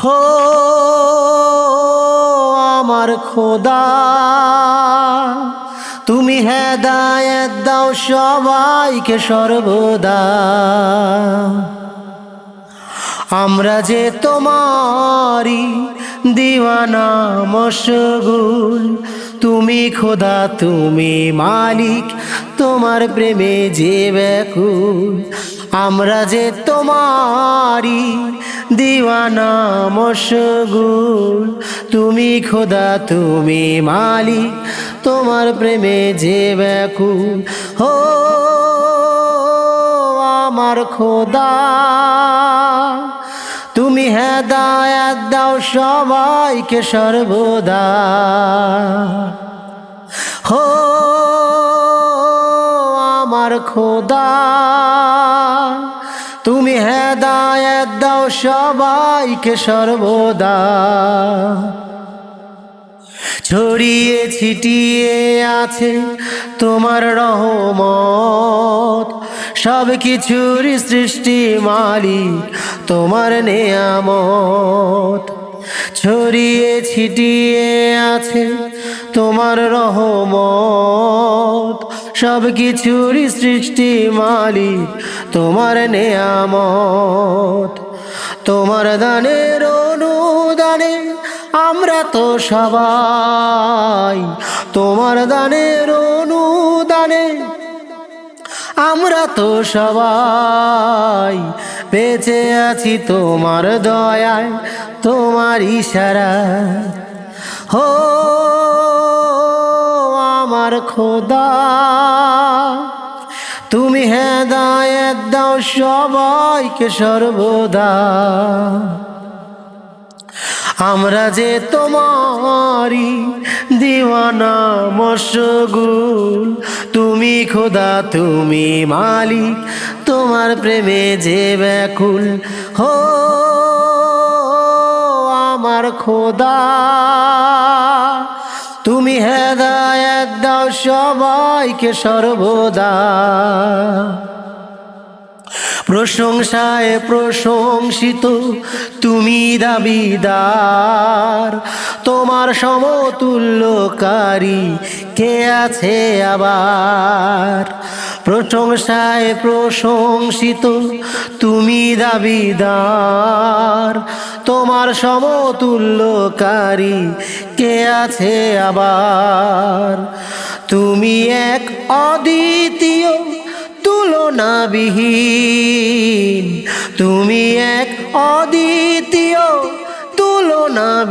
হো আমার খোদা, তুমি হেদায়েত দাও সবাইকে সর্বদা। আমরা যে তোমারি দিওয়ানা মশগুল, তুমি খোদা তুমি মালিক, তোমার প্রেমে যে ব্যাকুল। আমরা যে তোমারি দিওয়ানা মশগুল, তুমি খোদা তুমি মালিক, তোমার প্রেমে যে ব্যাকুল। হো আমার খোদা, তুমি হেদায়েত দাও সবাইকে সর্বদা। হো আমার খোদা, তুমি হেদায়েত দাও সবাইকে সর্বদা। ছড়িয়ে ছিটিয়ে আছে তোমার রহমত, সব কিছুর সৃষ্টি মালিক তোমার নেয়ামত। ছড়িয়ে ছিটিয়ে আছে তোমার রহমত, সব কিছুর সৃষ্টি মালিক তোমার নেয়ামত। তোমার দানের অনুদানে আমরা তো সবাই, তোমার দানের অনুদানে আমরা তো সবাই বেঁচে আছি তোমার দয়ায়, তোমার ইশারায়। হো আমার খোদা, তুমি হেদায়েত দাও সবাইকে সর্বদা। আমরা যে তোমারি দিওয়ানা মশগুল, তুমি খোদা তুমি মালিক, তোমার প্রেমে যে ব্যাকুল। হো আমার খোদা, তুমি হেদায়েত দাও সবাইকে সর্বদা। প্রশংসায় প্রশংসিত তুমি দাবিদার, তোমার সমতুল্যকারী কে আছে আবার। প্রশংসায় প্রশংসিত তুমি দাবিদার, তোমার সমতুল্যকারী কে আছে আবার। তুমি এক অদ্বিতীয় তুলনাবিহীন, তুমি এক অদ্বিতীয় তুলনাবিহীন।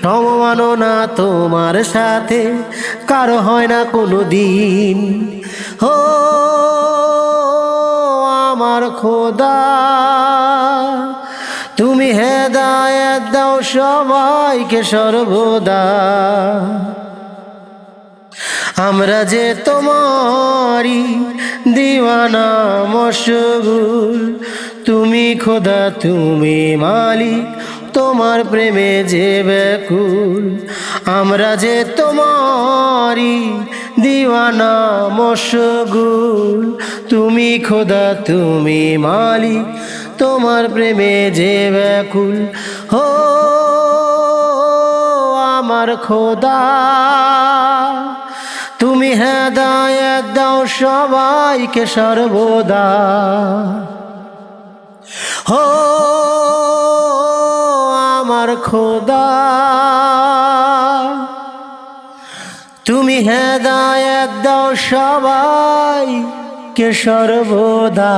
সমমাননা তোমার সাথে কারো হয় না কোনো দিন। হো আমার খোদা, তুমি হেদায়েত দাও সবাইকে সর্বদা। আমরা যে তোমারি দিওয়ানা মশগুল, তুমি খোদা তুমি মালিক, তোমার প্রেমে যে ব্যাকুল। আমরা যে তোমারি দিওয়ানা মশগুল, তুমি খোদা তুমি মালিক, তোমার প্রেমে যে ব্যাকুল। হো আমার খোদা, তুমি হেদায়েত দাও সবাইকে সর্বদা। হো আমার খোদা, তুমি হেদায়েত দাও সবাইকে সর্বদা।